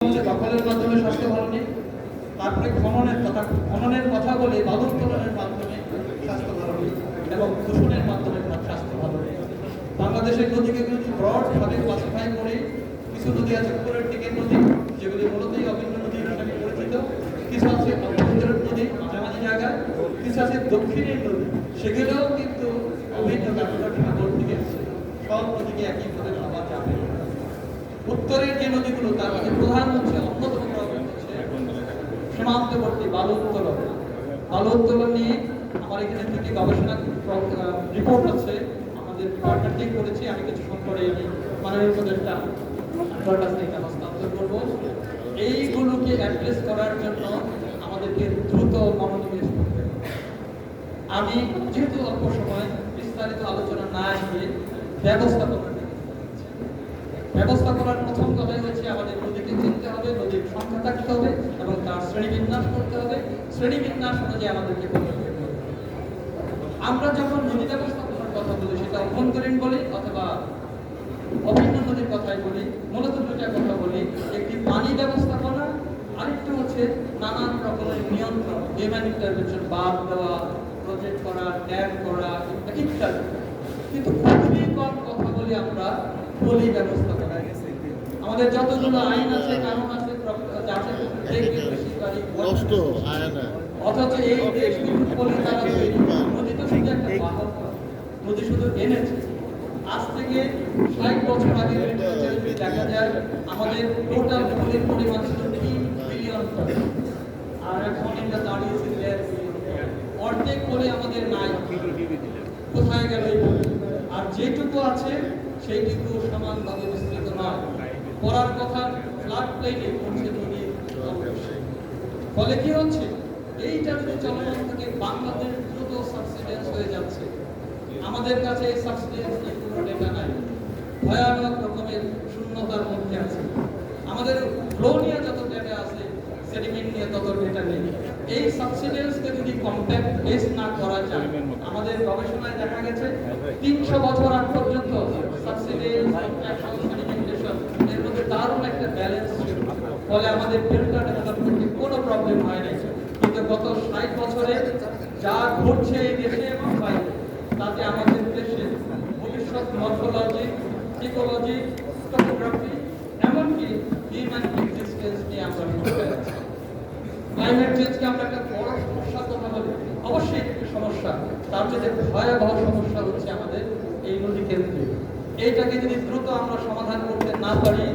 হচ্ছে দখলের মাধ্যমে স্বাস্থ্য ভালো নেই, তারপরে খননের কথা বলে বালু উত্তোলনের মাধ্যমে স্বাস্থ্য ভালো নেই এবং দূষণের মাধ্যমে স্বাস্থ্য ভালো নেই। বাংলাদেশের নদীকে যদি ব্রডভাবে ক্লাসিফাই করে, কিছু নদী আছে উপরের দিকের নদী যেগুলি মূলতই অভিন্ন নদী হিসাবে পরিচিত, কিছু আছে অভ্যন্তরের নদী মাঝামাঝি জায়গায়, কিছু আছে দক্ষিণের নদী, সেগুলোও কিন্তু অভিন্ন কাঠামোর সাগর থেকে সব নদীকে একইভাবে ভাবা যাবে। উত্তরের যে নদীগুলো তার মধ্যে প্রধান হচ্ছে অন্যতম প্রবলেম হচ্ছে সীমান্তবর্তী বালু উত্তোলন। বালু উত্তোলন নিয়ে আমার এখানে থেকে গবেষণা রিপোর্ট আছে, আমাদের ডিপার্টমেন্টেই করেছি। আমি কিছুক্ষণ পরে মাননীয় উপদেষ্টা কাছে এটা হস্তান্তর করব। এইগুলোকে অ্যাড্রেস করার জন্য আমাদেরকে দ্রুত মনোনিবেশ করতে হবে। আমি যেহেতু অল্প সময় বিস্তারিত আলোচনা না আসবে, ব্যবস্থাপনার প্রথম কথাই হচ্ছে আমাদের নদীকে চিনতে হবে, নদীর সংখ্যা থাকতে হবে এবং তার শ্রেণীবিন্যাস করতে হবে। শ্রেণীবিন্যাস অনুযায়ী আমাদেরকে পদক্ষেপ করতে হবে। আমরা যখন নদী ব্যবস্থাপনার কথা বলি, সেটা অভ্যন্তরীণ বলি অথবা অভিন্ন নদীর কথাই বলি, মূলত দুইটা কথা বলি। একটি পানি ব্যবস্থাপনা, আরেকটা হচ্ছে নানান রকমের নিয়ন্ত্রণ, হিউম্যান ইন্টারভেনশন, বাঁধ দেওয়া, প্রজেক্ট করা, ড্যাম করা ইত্যাদি। কিন্তু খুবই কম কথা বলি আমরা পলি ব্যবস্থাপনা। আমাদের যতগুলো আইন আছে, কানুন আছে, অথচ এই দেশ কিন্তু পলি দ্বারা তৈরি। নদী তো শুধু একটা বাহক, নদী শুধু এনেছে। আজ থেকে ৬০ বছর আগে দেখা যায় আমাদের টোটাল পলির পরিমাণ ছিল ৩ বিলিয়ন টন, আর এখন এটা দাঁড়িয়েছে ১.৫ বিলিয়ন। অর্ধেক পলি আমাদের নাই, কোথায় গেল এই পলি? আর যেটুকু আছে সেইটুকু সমানভাবে বিস্তৃত নয়। পড়ার কথা ফ্লাড প্লেনে পড়ছে নদী। ফলে কি হচ্ছে, এইটা যদি চলমান থাকে বাংলাদেশ দ্রুত সাবসিডেন্স হয়ে যাচ্ছে। আমাদের কাছে এই সাবসিডেন্স নিয়ে কোনো ডেটা নাই, ভয়ানক রকমের শূন্যতার মধ্যে আছে। আমাদের ফ্লো নিয়ে যত ডেটা আছে, সেডিমেন্ট নিয়ে তত ডেটা নেই। এই সাবসিডেন্সকে যদি কম্প্যাক্ট বেস না করা যায়, আমাদের গবেষণায় দেখা গেছে ৩০০ বছর আগ পর্যন্ত সাবসিডেন্স, কম্প্যাকশন, সেডিমেন্টেশন এর মধ্যে দারুণ একটা ব্যালেন্স ছিল। ফলে আমাদের ডেল্টা ডেভেলপমেন্টে কোনো প্রবলেম হয় নাই। কিন্তু গত ৬০ বছরে যা ঘটছে এই দেশে এবং বাইরে, তাতে আমাদের দেশে ভবিষ্যৎ মর্ফোলজি, ইকোলজি, টোপোগ্রাফি, এমনকি হিউম্যান এক্সিস্টেন্স নিয়ে আমরা ভুলে যাচ্ছি। ক্লাইমেট চেঞ্জকে আমরা একটা বড় সমস্যার কথা বলি, অবশ্যই একটি সমস্যা, তার মধ্যে ভয়াবহ সমস্যা হচ্ছে আমাদের এই নদী কেন্দ্রে। এইটাকে যদি দ্রুত আমরা সমাধান করতে না পারি,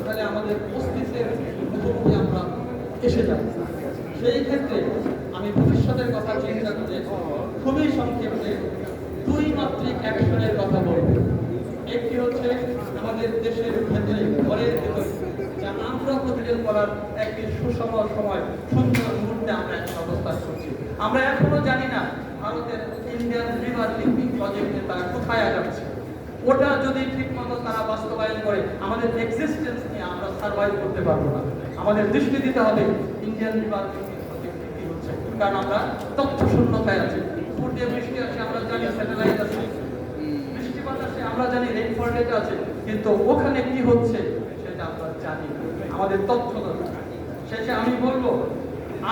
তাহলে আমাদের অস্তিত্বের মুখোমুখি আমরা এসে যাব। সেই ক্ষেত্রে আমি ভবিষ্যতের কথা চিন্তা করে খুবই সংক্ষেপে 2 মাত্রিক অ্যাকশনের কথা বলব। একটি হচ্ছে আমাদের দেশের ক্ষেত্রে ঘরের ভিতরে যা আমরা প্রতিদিন করার একটি সুষম সময়, সুন্দর মুহূর্তে আমরা এখন অবস্থান করছি। আমরা এখনো জানি না ভারতের ইন্ডিয়ান রিভার লিঙ্কিং প্রজেক্টে তারা কোথায় আগাচ্ছে। ওটা যদি ঠিক মতো তারা বাস্তবায়ন করে, আমাদের এক্সিস্টেন্স নিয়ে আমরা সার্ভাইভ করতে পারবো না। আমাদের দৃষ্টি দিতে হবে ইন্ডিয়ান রিভার লিঙ্কিং প্রজেক্টে কি হচ্ছে, কারণ আমরা তথ্য শূন্যতায় আছি। উপর দিয়ে বৃষ্টি আসে, আমরা জানি স্যাটেলাইট আছে, বৃষ্টিপাত আসে, আমরা জানি রেইনফল ডেটা আছে, কিন্তু ওখানে কি হচ্ছে সেটা আমরা জানি, আমাদের তথ্য দরকার। শেষে আমি বলবো,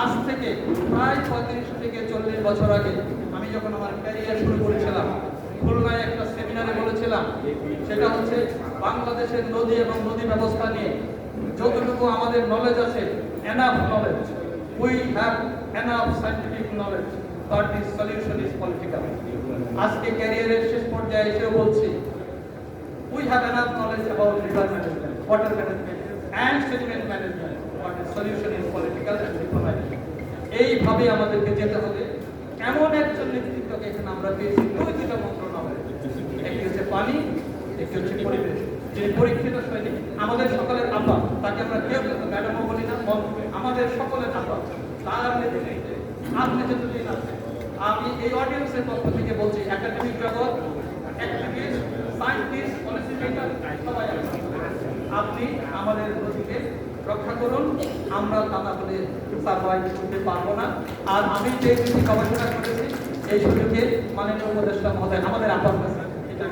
আজ থেকে প্রায় ৩৫ থেকে ৪০ বছর আগে আমি যখন আমার ক্যারিয়ার শুরু করেছিলাম, খুলনায় একটা সেমিনারে বলেছিলাম, সেটা হচ্ছে বাংলাদেশের নদী এবং নদী ব্যবস্থা নিয়ে যতটুকু আমাদের নলেজ আছে, enough knowledge, we have enough scientific knowledge, but the solution is political. আজকে ক্যারিয়ারের শেষ পর্যায়ে এসেও বলছি, we have enough knowledge about river management, water management and sediment management, but the solution is political and diplomatic. এইভাবে আমাদেরকে যেতে হবে। এমন একজন নেতৃত্বকে এখানে আমরা পেয়েছি, দুইটা মন্ত্রণালয়, একটি হচ্ছে পানি, একটি হচ্ছে পরিবেশ, যিনি পরীক্ষিত সৈনিক, আমাদের সকলের আপা, তাকে আমরা কেউ কিন্তু ম্যাডামও বলি না, আমাদের সকলের আপা, তার নেতৃত্বে আপনি যদি আছে। আমি এই অডিয়েন্সের পক্ষ থেকে বলছি, একাডেমিক জগৎ, অ্যাক্টিভিস্ট, সায়েন্টিস্ট, পলিসি মেকার, সবাই আপনি আমাদের নদীকে রক্ষা করুন। আমরা তা না হলে সার্ভাইভ করতে পারবো না। আর আমি যে গবেষণা করেছি, এই সুযোগে মাননীয় উপদেষ্টা মহোদয় আমাদের আহ্বান করেছেন, এটা